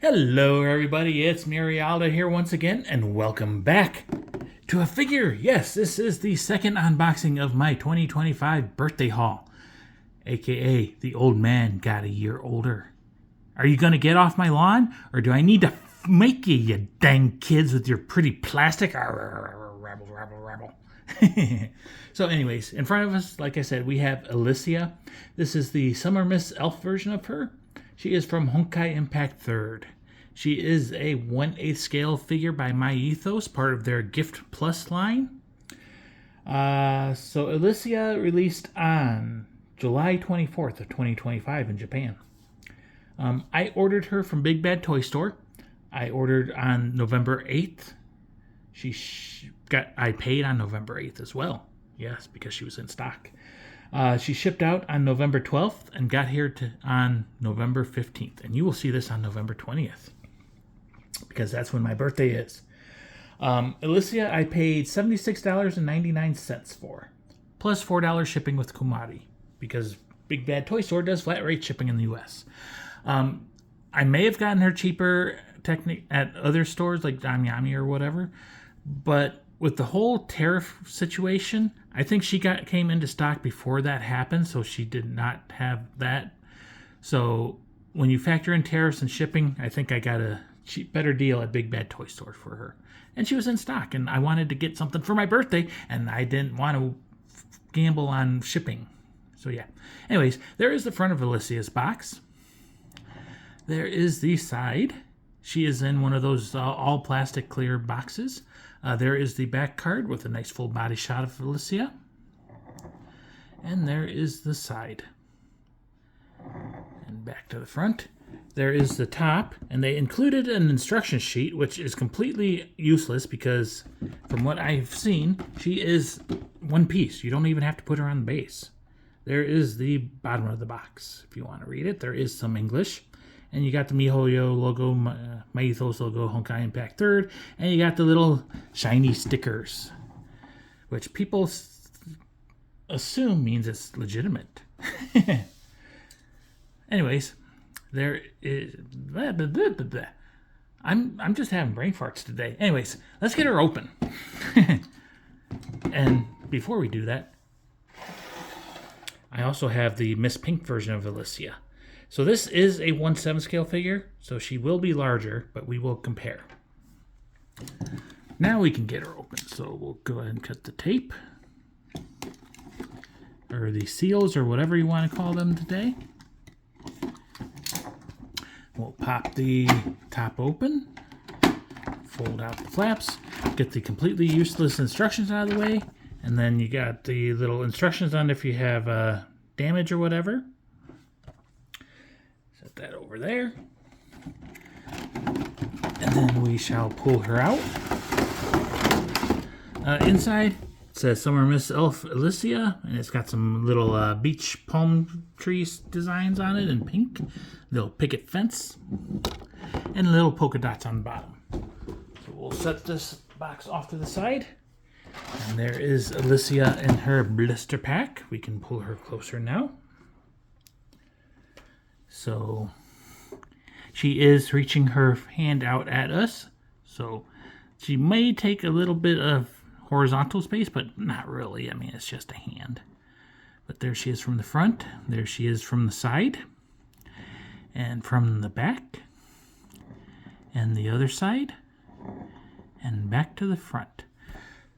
Hello everybody, it's Murialda here once again, and welcome back to a figure. Yes, this is the second unboxing of my 2025 birthday haul, aka the old man got a year older. Are you gonna get off my lawn, or do I need to make you, you dang kids, with your pretty plastic? Rabble, rabble, rabble. So anyways, in front of us, like I said, we have Elysia. This is the Summer Miss Elf version of her. She is from Honkai Impact 3rd. She is a 1/8 scale figure by Myethos, part of their Gift Plus line. So Elysia released on July 24th of 2025 in Japan. I ordered her from Big Bad Toy Store. I ordered on November 8th. I paid on November 8th as well. Yes, because she was in stock. She shipped out on November 12th and got here on November 15th. And you will see this on November 20th, because that's when my birthday is. Elysia, I paid $76.99 for, plus $4 shipping with Kumari, because Big Bad Toy Store does flat rate shipping in the US. I may have gotten her cheaper at other stores like Yami or whatever, but with the whole tariff situation, I think she came into stock before that happened, so she did not have that. So when you factor in tariffs and shipping, I think I got a better deal at Big Bad Toy Store for her. And she was in stock, and I wanted to get something for my birthday, and I didn't want to gamble on shipping. So yeah. Anyways, there is the front of Elysia's box. There is the side. She is in one of those all plastic clear boxes. There is the back card with a nice full body shot of Elysia. And there is the side. And back to the front. There is the top, and they included an instruction sheet, which is completely useless because from what I've seen, she is one piece. You don't even have to put her on the base. There is the bottom of the box. If you want to read it, there is some English. And you got the MiHoYo logo, Myethos logo, Honkai Impact 3rd, and you got the little shiny stickers, which people assume means it's legitimate. Anyways, there is... I'm just having brain farts today. Anyways, let's get her open. And before we do that, I also have the Miss Pink version of Elysia. So this is a 1/7 scale figure, so she will be larger, but we will compare. Now we can get her open. So we'll go ahead and cut the tape, or the seals, or whatever you want to call them today. We'll pop the top open, fold out the flaps, get the completely useless instructions out of the way, and then you got the little instructions on if you have damage or whatever. Set that over there. And then we shall pull her out. Inside, it says Summer Miss Elf Elysia, and it's got some little beach palm trees designs on it in pink. Little picket fence. And little polka dots on the bottom. So we'll set this box off to the side. And there is Elysia in her blister pack. We can pull her closer now. So she is reaching her hand out at us. So she may take a little bit of horizontal space, but not really. I mean, it's just a hand. But there she is from the front. There she is from the side. And from the back. And the other side. And back to the front.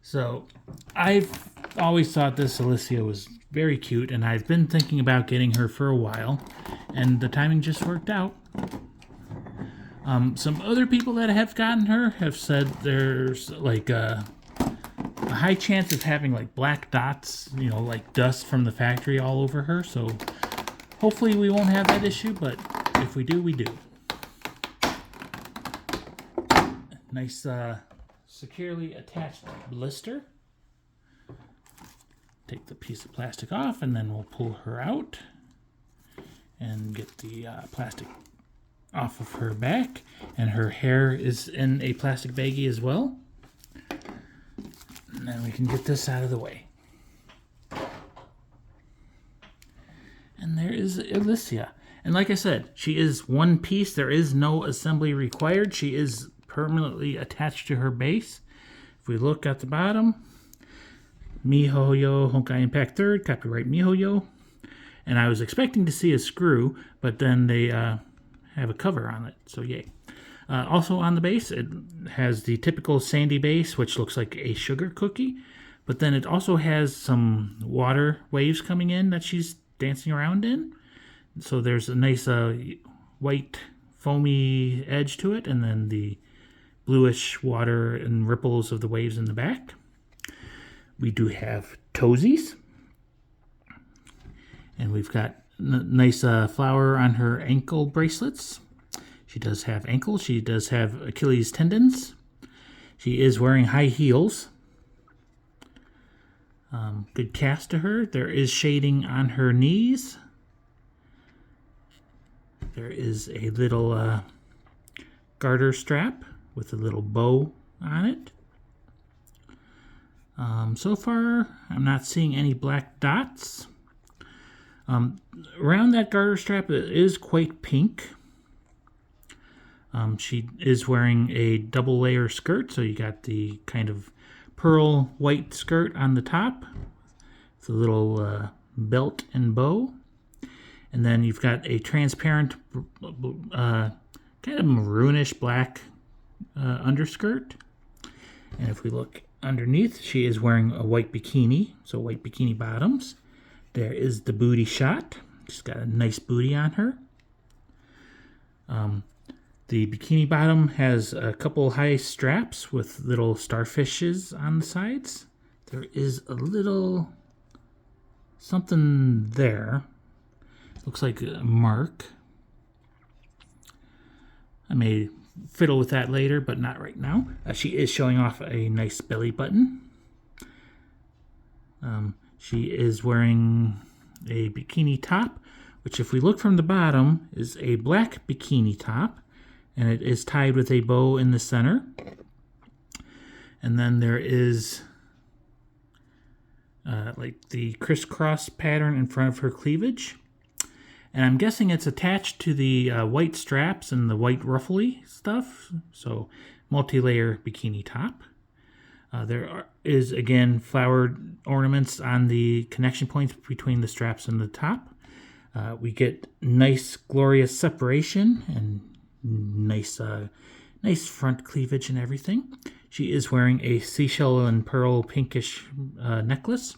So I've always thought this Elysia was very cute, and I've been thinking about getting her for a while, and the timing just worked out. Some other people that have gotten her have said there's like a high chance of having like black dots, you know, like dust from the factory all over her. So hopefully we won't have that issue, but if we do, we do. Nice securely attached blister. Take the piece of plastic off, and then we'll pull her out and get the plastic off of her back. And her hair is in a plastic baggie as well. And then we can get this out of the way. And there is Elysia. And like I said, she is one piece. There is no assembly required. She is permanently attached to her base. If we look at the bottom, MiHoYo, Honkai Impact 3rd, copyright MiHoYo. And I was expecting to see a screw, but then they have a cover on it, so yay. Also on the base, it has the typical sandy base, which looks like a sugar cookie, but then it also has some water waves coming in that she's dancing around in. So there's a nice white foamy edge to it, and then the bluish water and ripples of the waves in the back. We do have toesies, and we've got nice flower on her ankle bracelets. She does have ankles. She does have Achilles tendons. She is wearing high heels. Good cast to her. There is shading on her knees. There is a little garter strap with a little bow on it. So far, I'm not seeing any black dots. Around that garter strap, it is quite pink. She is wearing a double layer skirt, so you got the kind of pearl white skirt on the top with a little belt and bow. And then you've got a transparent kind of maroonish black underskirt. And if we look underneath, she is wearing a white bikini, so white bikini bottoms. There is the booty shot. She's got a nice booty on her. The bikini bottom has a couple high straps with little starfishes on the sides. There is a little something there. Looks like a mark. I may fiddle with that later, but not right now. She is showing off a nice belly button. She is wearing a bikini top, which if we look from the bottom is a black bikini top, and it is tied with a bow in the center. And then there is like the crisscross pattern in front of her cleavage. And I'm guessing it's attached to the white straps and the white ruffly stuff. So multi-layer bikini top. There is, again, flowered ornaments on the connection points between the straps and the top. We get nice, glorious separation and nice front cleavage and everything. She is wearing a seashell and pearl pinkish necklace.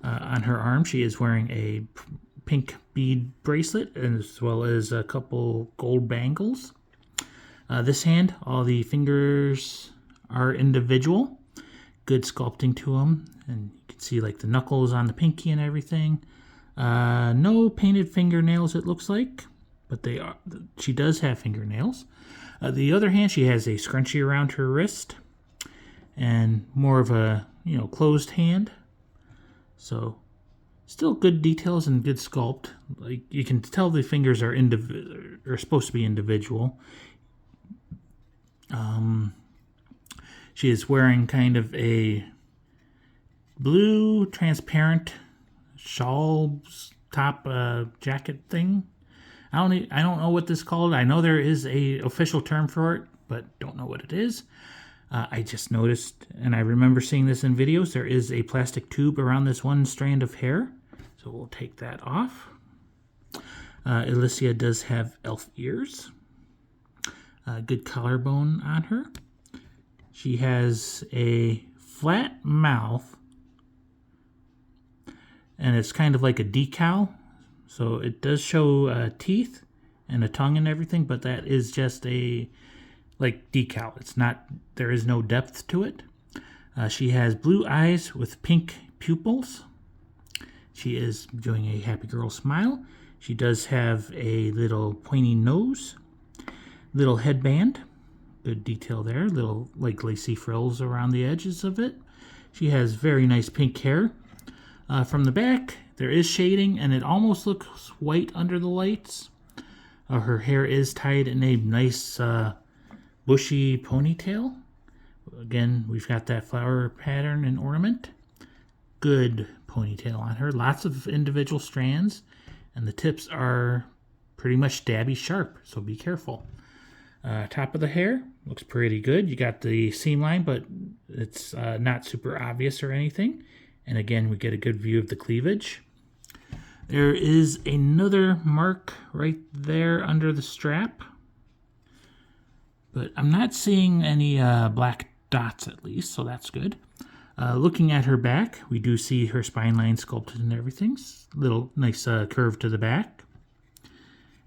On her arm, she is wearing a pink bead bracelet as well as a couple gold bangles. This hand, all the fingers are individual. Good sculpting to them, and you can see like the knuckles on the pinky and everything. No painted fingernails, it looks like, but they are. She does have fingernails. The other hand, she has a scrunchie around her wrist, and more of a closed hand. So still good details and good sculpt. Like you can tell the fingers are supposed to be individual. She is wearing kind of a blue transparent shawl top jacket thing. I don't know what this is called. I know there is a official term for it, but don't know what it is. I just noticed, and I remember seeing this in videos, there is a plastic tube around this one strand of hair. So we'll take that off. Elysia does have elf ears. Good collarbone on her. She has a flat mouth, and it's kind of like a decal. So it does show teeth and a tongue and everything, but that is just a decal. It's not. There is no depth to it. She has blue eyes with pink pupils. She is doing a happy girl smile. She does have a little pointy nose, little headband. Good detail there, little like lacy frills around the edges of it. She has very nice pink hair. From the back, there is shading, and it almost looks white under the lights. Her hair is tied in a nice bushy ponytail. Again, we've got that flower pattern and ornament. Good ponytail on her. Lots of individual strands, and the tips are pretty much dabby sharp, so be careful. Top of the hair looks pretty good. You got the seam line, but it's not super obvious or anything. And again, we get a good view of the cleavage. There is another mark right there under the strap, but I'm not seeing any black dots at least, so that's good. Looking at her back, we do see her spine line sculpted and everything. Little nice curve to the back.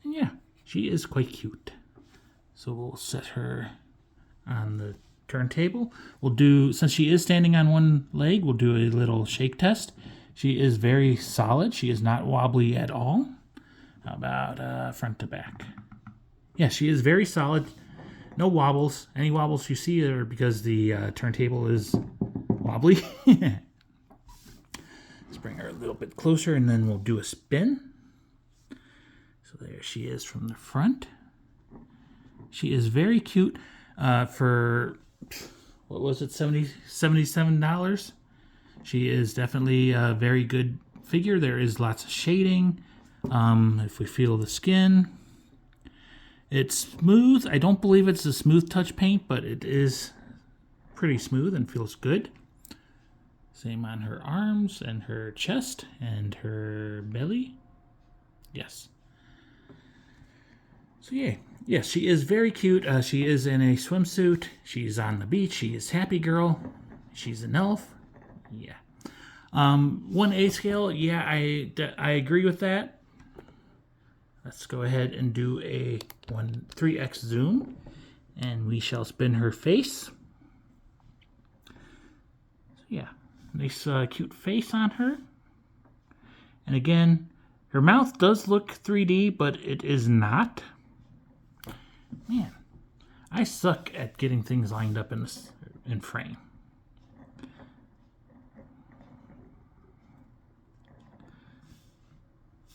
And yeah, she is quite cute. So we'll set her on the turntable. We'll do, since she is standing on one leg, we'll do a little shake test. She is very solid. She is not wobbly at all. How about front to back? Yeah, she is very solid. No wobbles. Any wobbles you see are because the turntable is wobbly. Let's bring her a little bit closer and then we'll do a spin. So there she is from the front. She is very cute for, what was it, $77? She is definitely a very good figure. There is lots of shading. If we feel the skin, it's smooth. I don't believe it's a smooth touch paint, but it is pretty smooth and feels good. Same on her arms and her chest and her belly. Yes. So yeah, yes, she is very cute. She is in a swimsuit. She's on the beach. She is happy girl. She's an elf. Yeah. 1A scale. Yeah, I agree with that. Let's go ahead and do a 3x zoom, and we shall spin her face. So yeah, nice cute face on her. And again, her mouth does look 3D, but it is not. Man, I suck at getting things lined up in frame.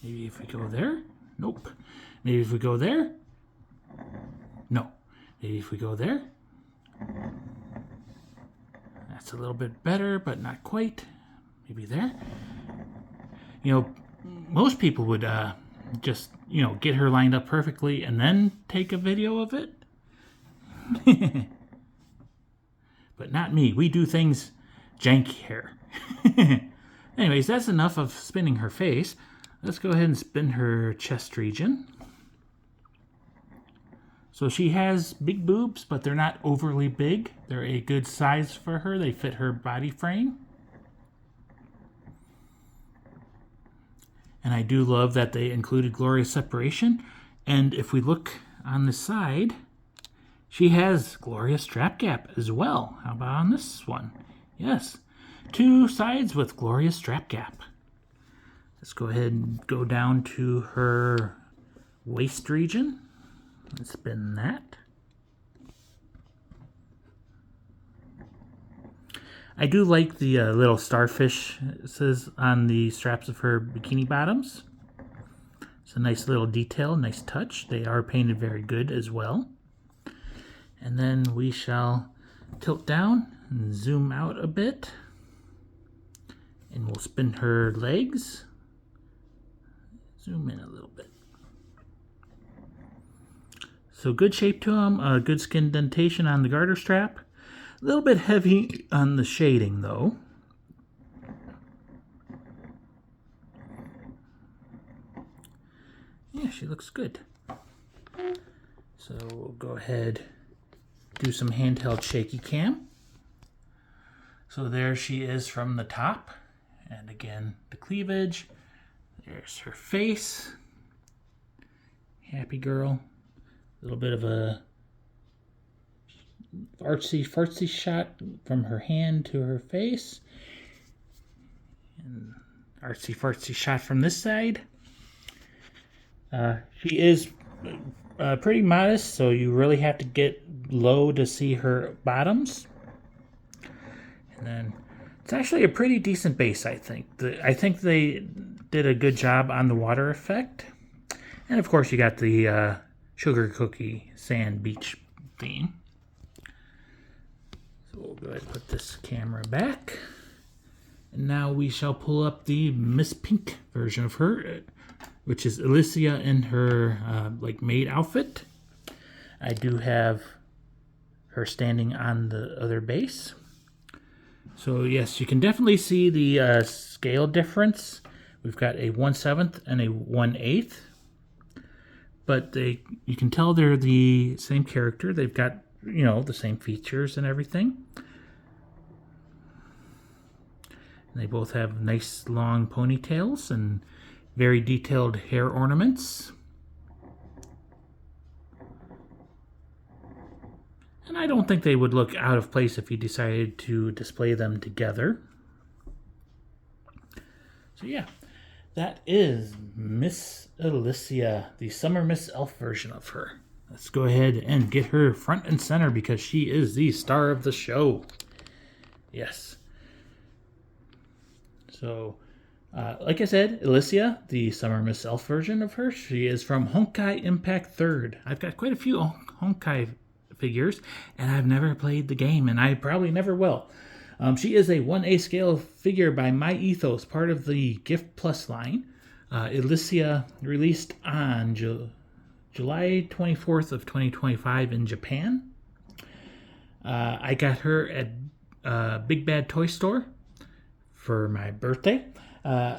Maybe if we go there? Nope. Maybe if we go there? No. Maybe if we go there? That's a little bit better, but not quite. Maybe there? You know, most people would just, you know, get her lined up perfectly and then take a video of it. But not me. We do things janky here. Anyways, that's enough of spinning her face. Let's go ahead and spin her chest region. So she has big boobs, but they're not overly big. They're a good size for her. They fit her body frame. And I do love that they included glorious separation. And if we look on the side, she has glorious strap gap as well. How about on this one? Yes, 2 sides with glorious strap gap. Let's go ahead and go down to her waist region and spin that. I do like the little starfish it says on the straps of her bikini bottoms. It's a nice little detail, nice touch. They are painted very good as well. And then we shall tilt down and zoom out a bit. And we'll spin her legs. Zoom in a little bit. So good shape to them, good skin indentation on the garter strap. A little bit heavy on the shading though. Yeah, she looks good. So we'll go ahead, do some handheld shaky cam. So there she is from the top. And again, the cleavage. There's her face. Happy girl. A little bit of a artsy-fartsy shot from her hand to her face. And artsy-fartsy shot from this side. She is pretty modest, so you really have to get low to see her bottoms. And then it's actually a pretty decent base, I think. I think they did a good job on the water effect. And of course you got the sugar cookie sand beach theme. So we'll go ahead and put this camera back. And now we shall pull up the Miss Pink version of her. which is Elysia in her like maid outfit. I do have her standing on the other base. So yes, you can definitely see the scale difference. We've got a 1/7 and a 1/8, but you can tell they're the same character. They've got, you know, the same features and everything. And they both have nice long ponytails and very detailed hair ornaments. And I don't think they would look out of place if you decided to display them together. So yeah, that is Miss Elysia, the Summer Miss Elf version of her. Let's go ahead and get her front and center because she is the star of the show. Yes. So, like I said, Elysia, the Summer Miss Elf version of her, she is from Honkai Impact 3rd. I've got quite a few Honkai figures, and I've never played the game, and I probably never will. She is a 1A scale figure by Myethos, part of the Gift Plus line. Elysia released on July 24th of 2025 in Japan. I got her at Big Bad Toy Store for my birthday.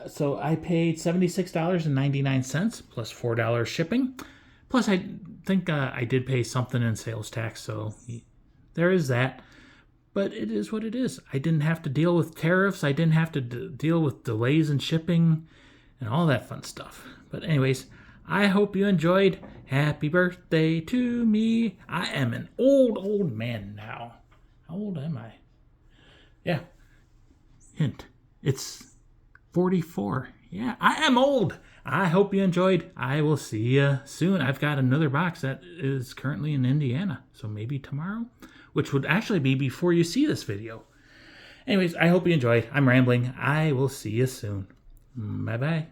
So I paid $76.99 plus $4 shipping. Plus, I think I did pay something in sales tax, so there is that. But it is what it is. I didn't have to deal with tariffs. I didn't have to deal with delays in shipping and all that fun stuff. But anyways, I hope you enjoyed. Happy birthday to me. I am an old man now. How old am I? Yeah. Hint. It's 44. Yeah, I am old. I hope you enjoyed. I will see you soon. I've got another box that is currently in Indiana, so maybe tomorrow, which would actually be before you see this video. Anyways, I hope you enjoyed. I'm rambling. I will see you soon. Bye-bye.